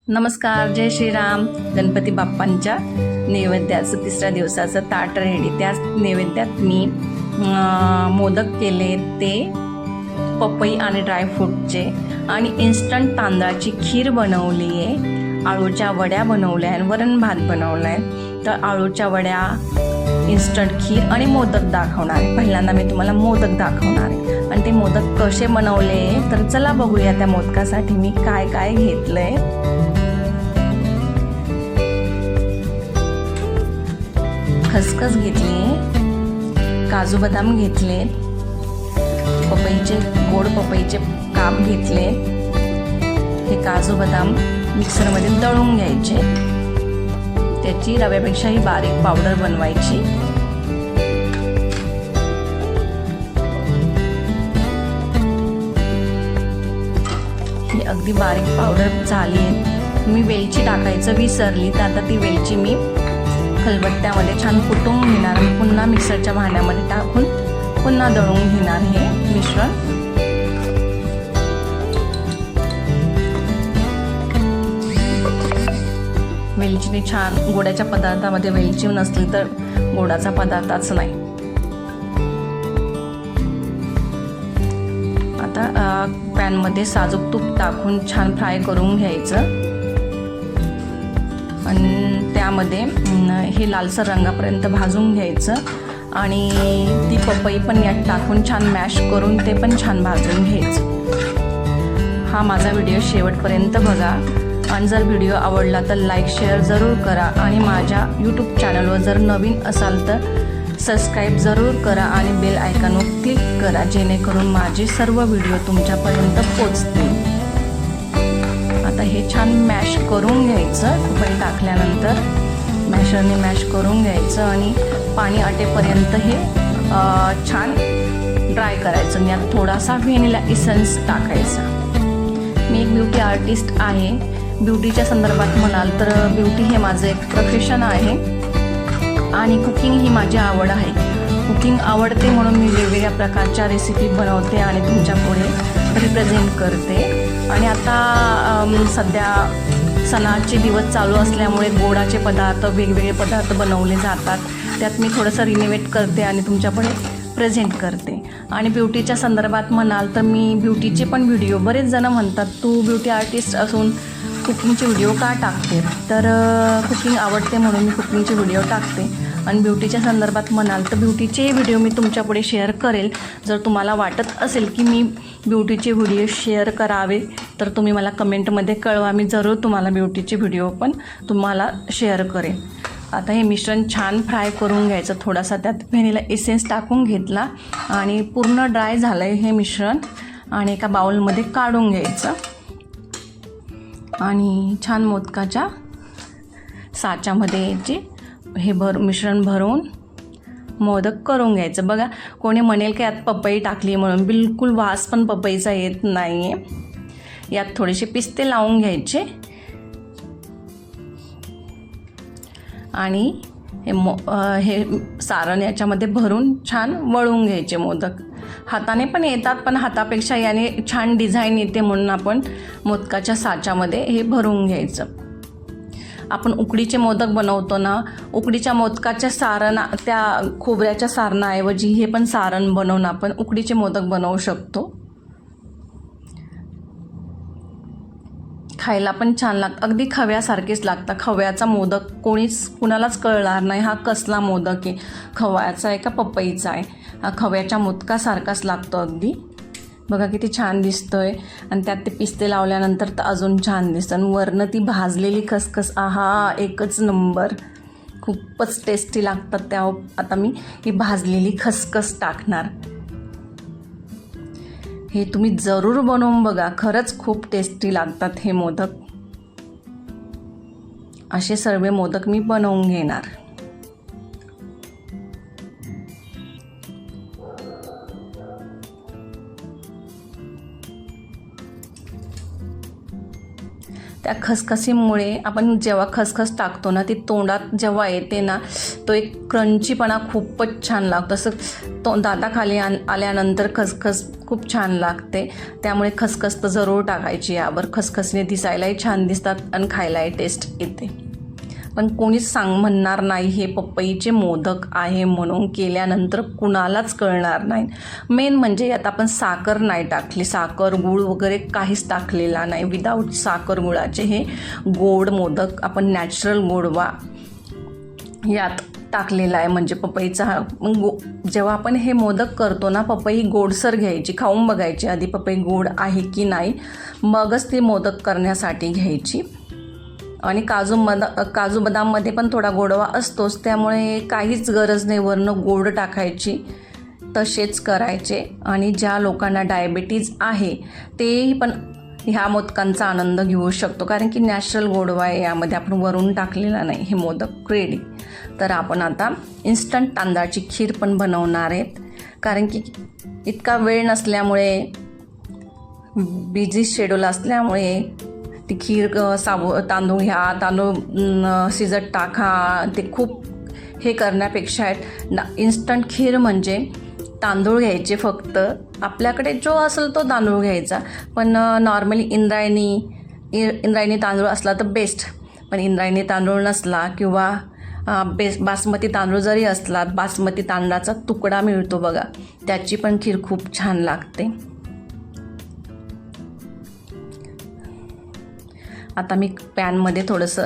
नमस्कार, जय श्रीराम. गणपती बाप्पांच्या नैवेद्याचं तिसऱ्या दिवसाचं ताट रेडी. त्या नैवेद्यात मी मोदक केले, ते पपई आणि ड्रायफ्रूटचे, आणि इन्स्टंट तांदळाची खीर बनवली आहे, आळूच्या वड्या बनवल्या आणि वरण भात बनवला आहे. तर आळूच्या वड्या, इन्स्टंट खीर आणि मोदक दाखवणार आहे. पहिल्यांदा मी तुम्हाला मोदक दाखवणार आहे आणि ते मोदक कसे बनवले. तर चला बघूया त्या मोदकासाठी मी काय काय घेतलं आहे. खसखस घेतली, काजू बदाम घेतले, गोड पपईचे काप घेतले. हे काजू बदाम मिक्सरमध्ये दळून घ्यायचे, त्याची रव्यापेक्षाही बारीक पावडर बनवायची. ही अगदी बारीक पावडर झाली. मी वेलची टाकायचं विसरली, तर आता ती वेलची मी खलबत्त्यामध्ये छान कुटून घेणार आणि पुन्हा मिक्सरच्या भांड्यामध्ये टाकून पुन्हा दळून घेणार हे मिश्रण. वेलचीने छान, गोडाच्या पदार्थामध्ये वेलची नसली तर गोडाचा पदार्थच नाही. आता पॅनमध्ये साजूक तूप टाकून छान फ्राय करून घ्यायचं आणि त्यामध्ये हे लालसर रंगापर्यंत भाजून घ्यायचं आणि ती पपई पण यात टाकून छान मॅश करून ते पण छान भाजून घ्यायचं. हा माझा व्हिडिओ शेवटपर्यंत बघा आणि जर व्हिडिओ आवडला तर लाईक शेअर जरूर करा आणि माझ्या यूट्यूब चॅनलवर जर नवीन असाल तर सबस्क्राईब जरूर करा आणि बेल आयकॉनवर क्लिक करा, जेणेकरून माझे सर्व व्हिडिओ तुमच्यापर्यंत पोचतील. आता हे छान मॅश करून घ्यायचं. पपई टाकल्यानंतर मॅशरने मॅश करून घ्यायचं आणि पाणी आटेपर्यंत हे छान ड्राय करायचं आणि यात थोडासा व्हॅनिला इसेन्स टाकायचा. मी एक ब्युटी आर्टिस्ट आहे. ब्युटीच्या संदर्भात म्हणाल तर ब्युटी हे माझं एक प्रोफेशन आहे आणि कुकिंग ही माझी आवड आहे. कुकिंग आवडते म्हणून मी वेगवेगळ्या प्रकारच्या रेसिपी बनवते आणि तुमच्या पुढे रिप्रेझेंट करते. आणि आता सध्या सणाचे दिवस चालू असल्यामुळे गोडाचे पदार्थ, वेगवेगळे पदार्थ बनवले जातात. त्यात मी थोडंसं रिनोव्हेट करते आणि तुमच्यापुढे प्रेझेंट करते. आणि ब्युटीच्या संदर्भात म्हणाल तर मी ब्युटीचे पण व्हिडिओ, बरेच जण म्हणतात तू ब्युटी आर्टिस्ट असून कुकिंगचे व्हिडिओ का टाकते, तर कुकिंग आवडते म्हणून मी कुकिंगचे व्हिडिओ टाकते. आणि ब्युटीच्या संदर्भात म्हणाल तर ब्युटीचे व्हिडिओ मी तुमच्यापुढे शेअर करेल. जर तुम्हाला वाटत असेल की मी ब्युटीचे व्हिडिओ शेअर करावे तर तुम्ही मला कमेंटमध्ये कळवा, मी जरूर तुम्हाला ब्युटीचे व्हिडिओ पण तुम्हाला शेअर करेन. आता हे मिश्रण छान फ्राय करून घ्यायचं. थोडासा त्यात व्हॅनिला एसेन्स टाकून घेतला आणि पूर्ण ड्राय झालं आहे हे मिश्रण आणि एका बाउलमध्ये काढून घ्यायचं आणि छान मोदकाच्या साच्यामध्ये याची हे मिश्रण भरून मोदक करून घ्यायचं. बघा, कोणी म्हणेल की यात पपई टाकली म्हणून, बिलकुल वास पण पपईचा येत नाही आहे. यात थोडेसे पिस्ते लावून घ्यायचे आणि हे सारण याच्यामध्ये भरून छान वळून घ्यायचे. मोदक हाताने पण येतात, पण हातापेक्षा याने छान डिझाईन येते म्हणून आपण मोदकाच्या साच्यामध्ये हे भरून घ्यायचं. आपण उकडीचे मोदक बनवतो ना, उकडीच्या मोदकाच्या सारण, त्या खोबऱ्याच्या सारणाऐवजी हे पण सारण बनवून आपण उकडीचे मोदक बनवू शकतो. खायला पण छान लागतं, अगदी खव्यासारखेच लागतं. खव्याचा मोदक कुणालाच कळणार नाही हा कसला मोदक आहे, खव्याचा आहे का पपईचा आहे. हा खव्याच्या मोदकासारखाच लागतो अगदी. बघा किती छान दिसतोय आणि त्यात ते पिस्ते लावल्यानंतर तर अजून छान दिसतं. आणि वरनं ती भाजलेली खसखस, आहा, एकच नंबर, खूपच टेस्टी लागतात. त्या आता मी ही भाजलेली खसखस टाकणार. हे तुम्ही जरूर बनवून बघा, खरंच खूप टेस्टी लागतात हे मोदक. असे सर्व मोदक मी बनवून घेणार. त्या खसखसीमुळे आपण जेव्हा खसखस टाकतो ना, ती तोंडात जेव्हा येते ना, तो एक क्रंचीपणा खूपच छान लागतो. असं दाताखाली आल्यानंतर खसखस खूप छान लागते. त्यामुळे खसखस तर जरूर टाकायची यावर. खसखसीने दिसायलाही छान दिसतात आणि खायलाही टेस्ट येते. पण कोणीच म्हणणार नाही हे पपईचे मोदक आहे म्हणून, केल्यानंतर कुणालाच कळणार नाही. मेन म्हणजे यात आपण साखर नाही टाकली, साखर गूळ वगैरे काहीच टाकलेला नाही. विदाऊट साखर गुळाचे हे गोड मोदक आपण नॅचरल गोडवा यात टाकलेला आहे. म्हणजे पपईचा जेव्हा आपण हे मोदक करतो ना, पपई गोडसर घ्यायची, खाऊन बघायची आधी पपई गोड आहे की नाही, मगच ती मोदक करण्यासाठी घ्यायची. आणि काजू बदाममध्ये पण थोडा गोडवा असतोच, त्यामुळे काहीच गरज नाही वरनं गोड टाकायची. तसेच करायचे. आणि ज्या लोकांना डायबिटीज आहे तेही पण ह्या मोदकांचा आनंद घेऊ शकतो, कारण की नॅचरल गोडवा आहे, यामध्ये आपण वरून टाकलेला नाही. हे मोदक रेडी. तर आपण आता इन्स्टंट तांदळाची खीर पण बनवणार आहेत, कारण की इतका वेळ नसल्यामुळे, बिझी शेड्यूल असल्यामुळे ती खीर तांदूळ घ्या, तांदूळ शिजत टाका, ते खूप हे करण्यापेक्षा इन्स्टंट खीर म्हणजे तांदूळ घ्यायचे फक्त. आपल्याकडे जो असेल तो तांदूळ घ्यायचा, पण नॉर्मली इंद्रायणी तांदूळ असला तर बेस्ट. पण इंद्रायणी तांदूळ नसला किंवा बासमती तांदूळ जरी असला, बासमती तांदळाचा तुकडा मिळतो बघा, त्याची पण खीर खूप छान लागते. आता मी पॅनमध्ये थोडंसं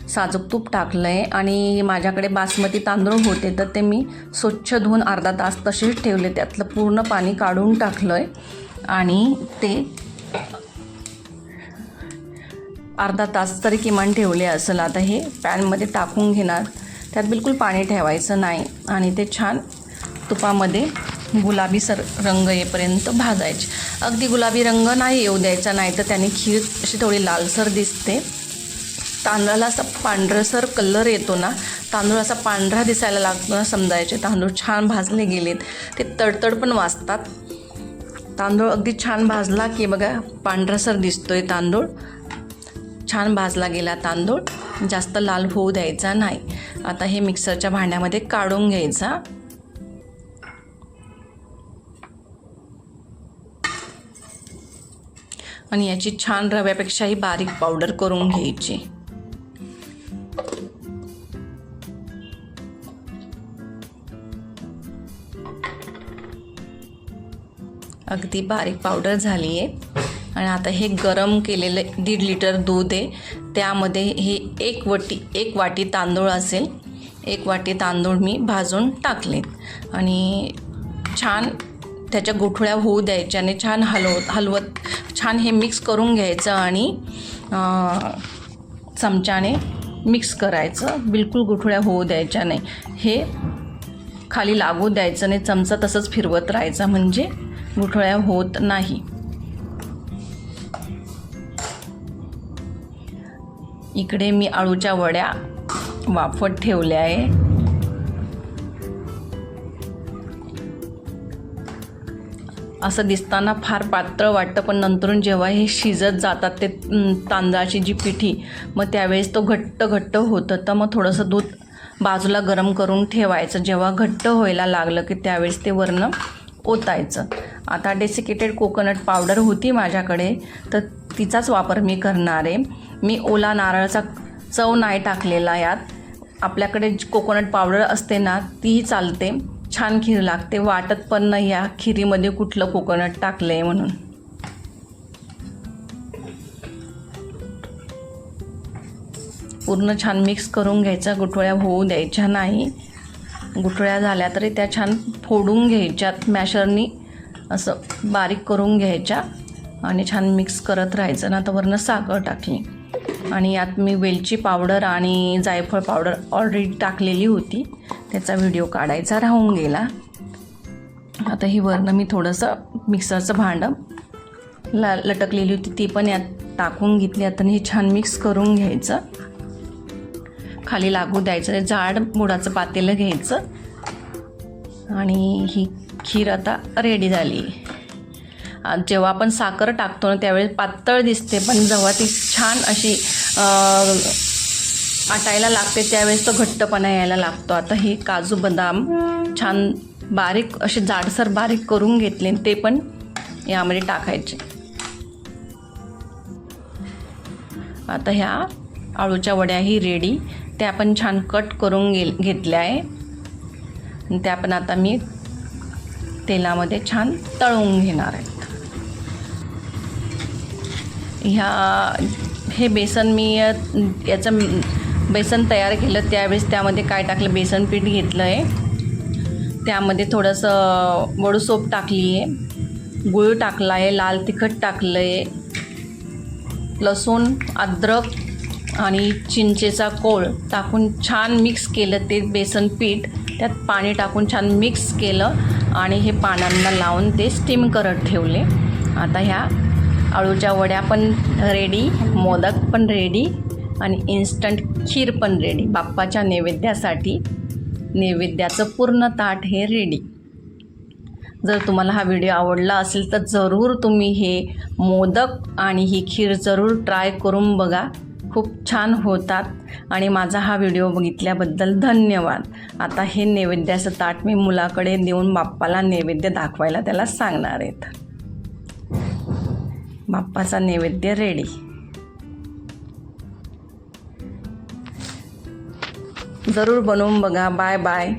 साजूक तूप टाकलं आहे आणि माझ्याकडे बासमती तांदूळ होते, तर ते मी स्वच्छ धुवून अर्धा तास तसेच ठेवले. त्यातलं पूर्ण पाणी काढून टाकलं आहे आणि ते अर्धा तास तरी किमान ठेवले असेल. आता हे पॅनमध्ये टाकून घेणार. त्यात बिलकुल पाणी ठेवायचं नाही आणि ते छान तुपामध्ये गुलाबी रंग येईपर्यंत भाजायचे. अगदी गुलाबी रंग नाही येऊ द्यायचा, नाही तर त्याने खीर अशी थोडी लालसर दिसते. तांदळाला असा पांढरसर कलर येतो ना, तांदूळ असा पांढरा दिसायला लागतो ना, समजायचे तांदूळ छान भाजले गेलेत. ते तडतड पण वाजतात. तांदूळ अगदी छान भाजला की बघा पांढरासर दिसतोय तांदूळ. छान भाजला गेला तांदूळ, जास्त लाल होऊ द्यायचा नाही. आता हे मिक्सरच्या भांड्यामध्ये काढून घ्यायचा. आणि याची छान रव्यापेक्षाही बारीक पावडर करून घ्यायची. अगदी बारीक पावडर झाली आहे. आणि आता हे गरम केलेलं 1.5 लिटर दूध आहे, त्यामध्ये हे एक वाटी तांदूळ असेल, 1 वाटी तांदूळ मी भाजून टाकले आणि छान त्याच्या गुठळ्या होऊ द्यायच्या आणि छान हलवत छान हे मिक्स करून घ्यायचं आणि चमच्याने मिक्स करायचं. बिलकुल गुठळ्या होऊ द्यायच्या नाही. हे खाली लागू द्यायचं नाही, चमचा तसंच फिरवत राहायचा म्हणजे गुठळ्या होत नाही. इकडे मी अळूच्या वड्या वाफत ठेवल्या आहे. असं दिसताना फार पातळ वाटतं, पण नंतरून जेव्हा हे शिजत जातात ते तांदळाची जी पिठी, मग त्यावेळेस तो घट्ट होतं. तर मग थोडंसं दूध बाजूला गरम करून ठेवायचं. जेव्हा घट्ट व्हायला लागलं की त्यावेळेस ते वरनं ओतायचं. आता डेसिकेटेड कोकोनट पावडर होती माझ्याकडे, तर तिचाच वापर मी करणार आहे. मी ओला नारळाचा चव नाही टाकलेला यात. आपल्याकडे कोकोनट पावडर असते ना, तीही चालते. छान खीर लागते. वाटत पण नाही या खिरीमध्ये कुठलं कोकोनट टाकलं आहे म्हणून. पूर्ण छान मिक्स करून घ्यायचं. गुठळ्या होऊ द्यायच्या नाही. गुठळ्या झाल्या तरी त्या छान फोडून घ्यायच्यात मॅशरनी, असं बारीक करून घ्यायच्या आणि छान मिक्स करत राहायचं ना. तर वरनं साखर टाकली आणि यात मी वेलची पावडर आणि जायफळ पावडर ऑलरेडी टाकलेली होती, त्याचा व्हिडिओ काढायचा राहून गेला. आता ही वरनं मी थोडंसं मिक्सरचं भांडं लटकलेली होती ती पण यात टाकून घेतली. आता हे छान मिक्स करून घ्यायचं. खाली लागू द्यायचं. जाड बुडाचं पातेलं घ्यायचं आणि ही खीर आता रेडी झाली. जेव्हा आपण साखर टाकतो ना त्यावेळेस पातळ दिसते, पण जेव्हा ती छान अशी आटायला लागते त्यावेळेस तो घट्टपणा यायला लागतो. आता ही काजू बदाम छान बारीक असे जाडसर बारीक करून घेतले, ते पण यामध्ये टाकायचे. आता ह्या आळूच्या वड्याही रेडी, त्या पण छान कट करून घेतल्या आहे. त्या पण आता मी तेलामध्ये छान तळून घेणार आहेत. हे बेसन मी याचं बेसन तयार केलं त्यावेळेस त्यामध्ये काय टाकलं, बेसन पीठ घेतलं आहे, त्यामध्ये थोडंसं वडूसोप टाकली आहे, गूळ टाकला आहे, लाल तिखट टाकलं आहे, लसूण, अद्रक आणि चिंचेचा कोळ टाकून छान मिक्स केलं. ते बेसन पीठ त्यात पाणी टाकून छान मिक्स केलं आणि हे पानांना लावून ते स्टीम करत ठेवले. आता ह्या आळूच्या वड्या पण रेडी, मोदक पण रेडी आणि इन्स्टंट खीर पण रेडी. बाप्पाच्या नैवेद्यासाठी नैवेद्याचं पूर्ण ताट हे रेडी. जर तुम्हाला हा व्हिडिओ आवडला असेल तर जरूर तुम्ही हे मोदक आणि ही खीर जरूर ट्राय करून बघा, खूप छान होतात. आणि माझा हा व्हिडिओ बघितल्याबद्दल धन्यवाद. आता हे नैवेद्याचं ताट मी मुलाकडे देऊन बाप्पाला नैवेद्य दाखवायला त्याला सांगणार आहेत. बाप्पाचा नैवेद्य रेडी. जरूर बनवून बघा. Bye bye.